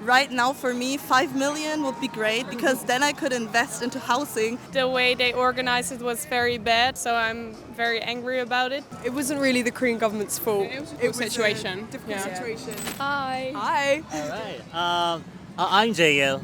right now for me, 5 million would be great because then I could invest into housing. The way they organized it was very bad, so I'm very angry about it. It wasn't really the Korean government's fault. It was a situation. difficult situation. Hi. Hi. All right. I'm JL.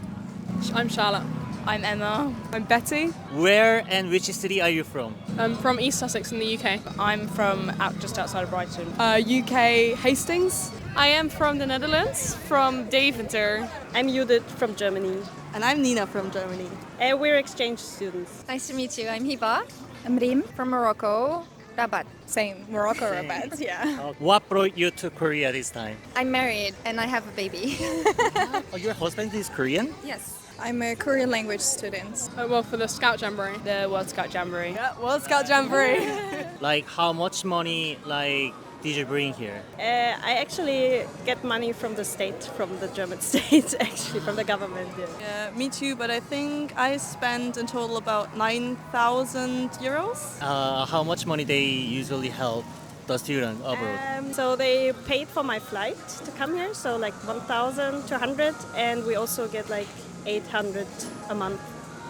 I'm Charlotte. I'm Emma. I'm Betty. Where and which city are you from? I'm from East Sussex in the UK. I'm from just outside of Brighton. UK Hastings. I am from the Netherlands, from Deventer. I'm Judith from Germany. And I'm Nina from Germany. And we're exchange students. Nice to meet you. I'm Hiba. I'm Rim. From Morocco. Rabat. Same. Morocco Rabat. Yeah. What brought you to Korea this time? I'm married and I have a baby. Oh, your husband is Korean? Yes. I'm a Korean language student. Well, for the Scout Jamboree. The World Scout Jamboree. Yeah, World Scout Jamboree. Like how much money did you bring here? I actually get money from the state, from the German state, actually, from the government. Yeah. Yeah, me too, but I think I spent in total about 9,000 euros. How much money they usually help the student abroad? So they paid for my flight to come here, so like 1,200, and we also get like 800 a month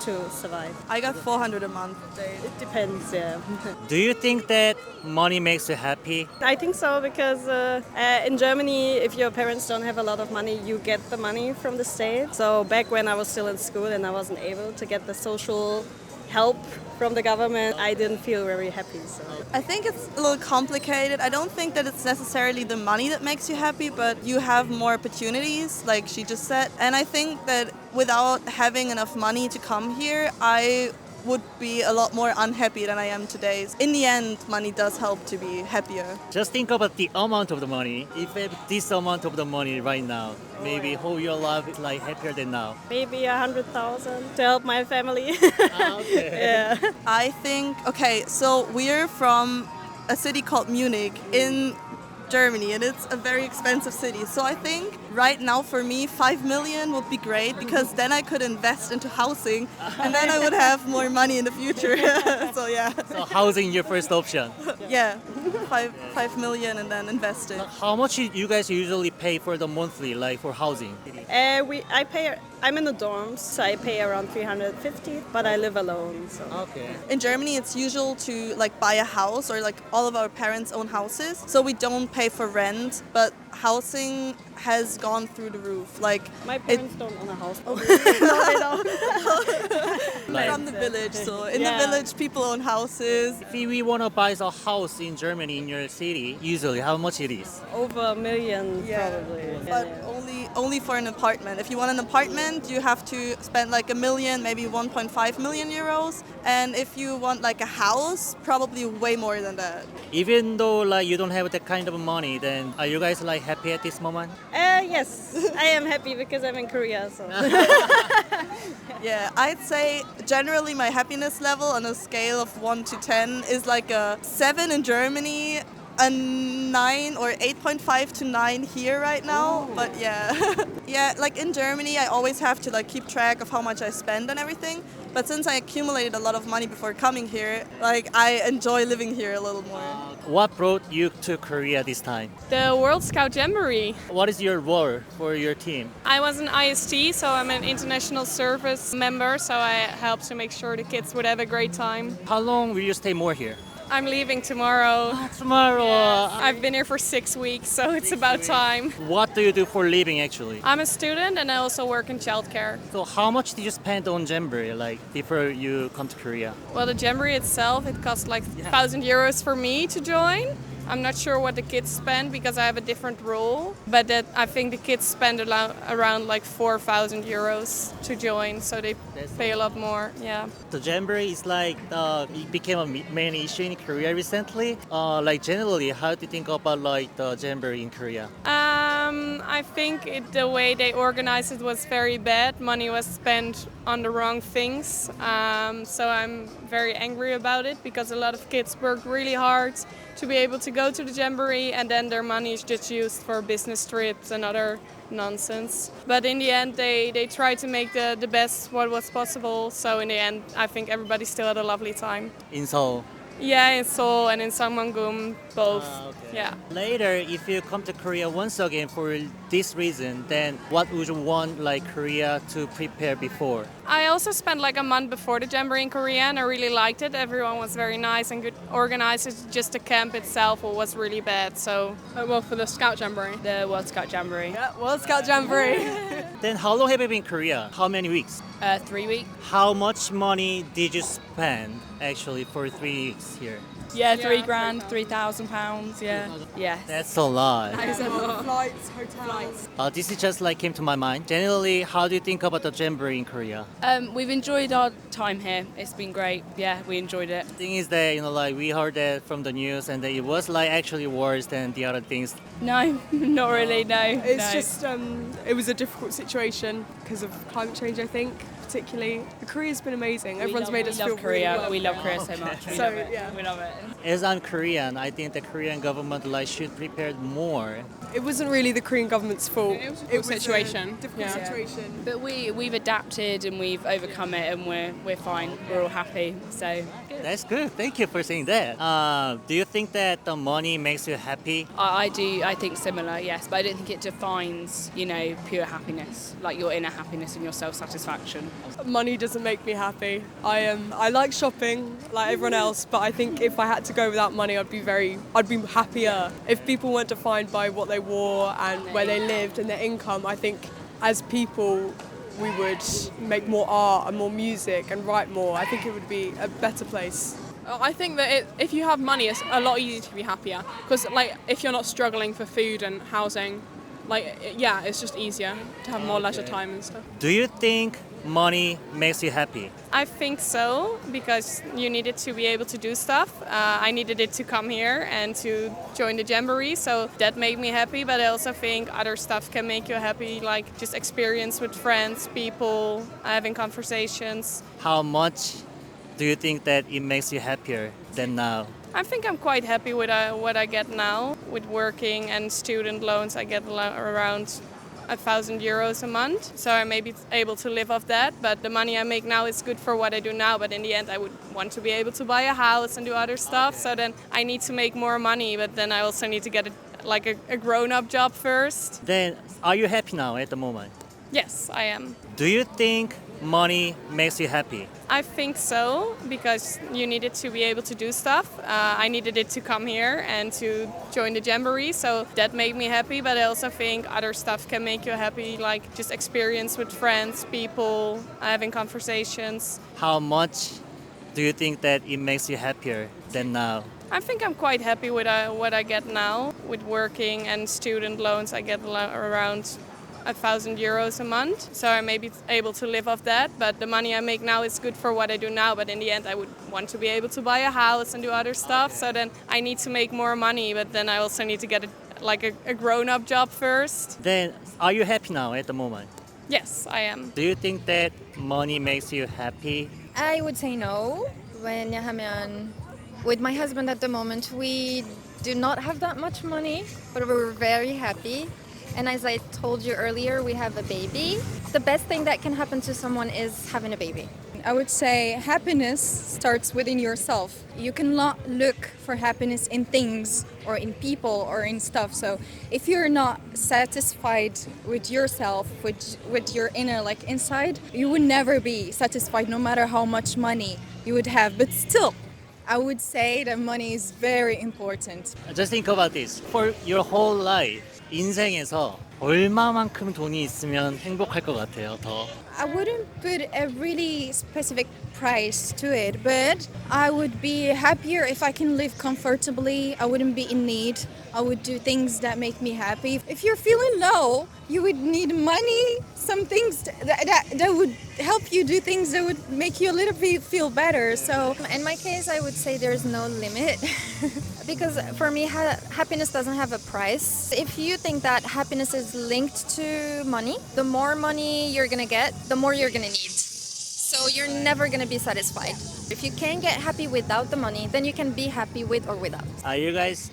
to survive. I got 400 a month. It depends, yeah. Do you think that money makes you happy? I think so because in Germany, if your parents don't have a lot of money, you get the money from the state. So back when I was still in school and I wasn't able to get the social help from the government, I didn't feel very happy. So. I think it's a little complicated. I don't think that it's necessarily the money that makes you happy, but you have more opportunities, like she just said. And I think that without having enough money to come here, I would be a lot more unhappy than I am today. In the end, money does help to be happier. Just think about the amount of the money. If you have this amount of the money right now, maybe whole your life is like happier than now. Maybe 100,000 to help my family. Okay. Yeah. I think, okay, so we're from a city called Munich in Germany, and it's a very expensive city. So I think right now for me, 5 million would be great because then I could invest into housing and then I would have more money in the future. So yeah, So housing your first option. yeah, 5 million and then invest it. How much you guys usually pay for the monthly, like for housing? I'm in the dorms, so I pay around 350, but I live alone. So. Okay. In Germany, it's usual to like buy a house, or like all of our parents own houses, so we don't pay for rent, but housing has gone through the roof. Like My parents don't own a house. no, they don't. From the village, so in the Yeah. village, people own houses. If we want to buy a house in Germany in your city, usually how much it is? Over a million, probably. But Yeah. only for an apartment. If you want an apartment, you have to spend like a million, maybe 1.5 million euros. And if you want like a house, probably way more than that. Even though like you don't have that kind of money, then are you guys like happy at this moment? Yes, I am happy because I'm in Korea. So. Yeah, I'd say generally my happiness level on a scale of 1 to 10 is like a 7 in Germany, a 9 or 8.5 to 9 here right now. But yeah, yeah, like in Germany, I always have to like keep track of how much I spend and everything. But since I accumulated a lot of money before coming here, like I enjoy living here a little more. What brought you to Korea this time? The World Scout Jamboree. What is your role for your team? I was an IST, so I'm an international service member, so I help to make sure the kids would have a great time. How long will you stay more here? I'm leaving tomorrow. Tomorrow. I've been here for 6 weeks, so it's about time. What do you do for living actually? I'm a student and I also work in childcare. So how much did you spend on Jamboree like before you come to Korea? Well, the Jamboree itself, it cost like 1,000 euros for me to join. I'm not sure what the kids spend because I have a different rule, but that I think the kids spend around like 4,000 euros to join, so they pay a lot more. Yeah. The Jamboree is like it became a main issue in Korea recently. Like generally, how do you think about like the Jamboree in Korea? I think the way they organized it was very bad. Money was spent on the wrong things, so I'm very angry about it because a lot of kids worked really hard to be able to go to the Jamboree, and then their money is just used for business trips and other nonsense. But in the end, they tried to make the best what was possible. So in the end, I think everybody still had a lovely time. In Seoul. Yeah, in Seoul and in Sangwon-gun, both. Okay. Yeah. Later, if you come to Korea once again for this reason, then what would you want like Korea to prepare before? I also spent like a month before the Jamboree in Korea and I really liked it. Everyone was very nice and good organized. It's just the camp itself was really bad. So, Well, for the Scout Jamboree. The World Scout Jamboree. Yeah, World Scout Jamboree. Then how long have you been in Korea? How many weeks? 3 weeks. How much money did you spend actually for 3 weeks here? Yeah, 3 grand, £3,000. Yeah. Yes. That's a lot. Flights, hotels. This is just like came to my mind. Generally, how do you think about the Jamboree in Korea? We've enjoyed our time here. It's been great. Yeah, we enjoyed it. Thing is that like we heard that from the news, and that it was like actually worse than the other things. No, not really. No. It's no. just, it was a difficult situation because of climate change, I think, particularly. Korea's been amazing. Everyone's made us feel Korea. really well. We love Korea so much. We So, love it. yeah. We love it. As I'm Korean, I think the Korean government like should prepare more. It wasn't really the Korean government's fault. It was a difficult situation. A difficult Yeah. situation. But we've adapted and we've overcome it and we're fine. We're all happy. So That's good. Thank you for saying that. Do you think that the money makes you happy? I do. I think similar. Yes, but I don't think it defines pure happiness, like your inner happiness and your self-satisfaction. Money doesn't make me happy. I like shopping like everyone else, but I think if I had to go without money, I'd be happier. If people weren't defined by what they wore and where they lived and their income, I think as people we would make more art and more music and write more. I think it would be a better place. I think that if you have money, it's a lot easier to be happier. Because like if you're not struggling for food and housing, it's just easier to have more leisure time and stuff. Do you think money makes you happy? I think so, because you needed to be able to do stuff. I needed it to come here and to join the Jamboree, so that made me happy. But I also think other stuff can make you happy, like just experience with friends, people, having conversations. How much do you think that it makes you happier than now? I think I'm quite happy with what I get now. With working and student loans, I get around 1,000 euros a month, so I may be able to live off that, but the money I make now is good for what I do now, but in the end I would want to be able to buy a house and do other stuff, so then I need to make more money, but then I also need to get a grown-up job first. Then are you happy now at the moment? Yes, I am. Do you think money makes you happy? I think so, because you needed to be able to do stuff. I needed it to come here and to join the Jamboree, so that made me happy, but I also think other stuff can make you happy, like just experience with friends, people, having conversations. How much do you think that it makes you happier than now? I think I'm quite happy with what I get now. With working and student loans, I get around 1,000 euros a month, so I may be able to live off that, but the money I make now is good for what I do now, but in the end I would want to be able to buy a house and do other stuff, so then I need to make more money, but then I also need to get a grown-up job first. Then are you happy now at the moment? Yes, I am. Do you think that money makes you happy? I would say no. 왜냐하면 with my husband at the moment, we do not have that much money, but we're very happy. And as I told you earlier, we have a baby. The best thing that can happen to someone is having a baby. I would say happiness starts within yourself. You cannot look for happiness in things or in people or in stuff. So if you're not satisfied with yourself, with your inner inside, you would never be satisfied no matter how much money you would have. But still, I would say that money is very important. Just think about this. For your whole life, 인생에서 얼마만큼 돈이 있으면 행복할 것 같아요, 더? I wouldn't put a really specific price to it, but I would be happier if I can live comfortably. I wouldn't be in need. I would do things that make me happy. If you're feeling low, you would need money, some things that would help you do things that would make you a little bit feel better. So In my case, I would say there's no limit. Because for me, happiness doesn't have a price. If you think that happiness is linked to money, the more money you're gonna get, the more you're gonna need. So you're never gonna be satisfied. If you can get happy without the money, then you can be happy with or without. Are you guys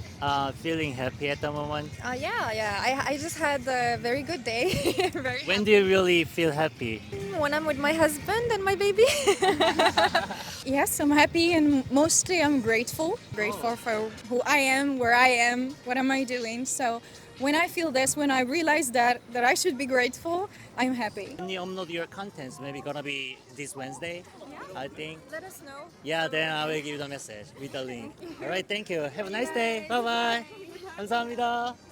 feeling happy at the moment? Yeah. I just had a very good day. Very When do you really feel happy? happy. When I'm with my husband and my baby. Yes, I'm happy and mostly I'm grateful. Grateful for who I am, where I am, what am I doing. So when I feel this, when I realize that I should be grateful, I'm happy. When you upload your contents, maybe gonna be this Wednesday, I think. Let us know. Yeah, then I will give you the message with the link. Alright, thank you. Have a nice day. Bye bye. 감사합니다.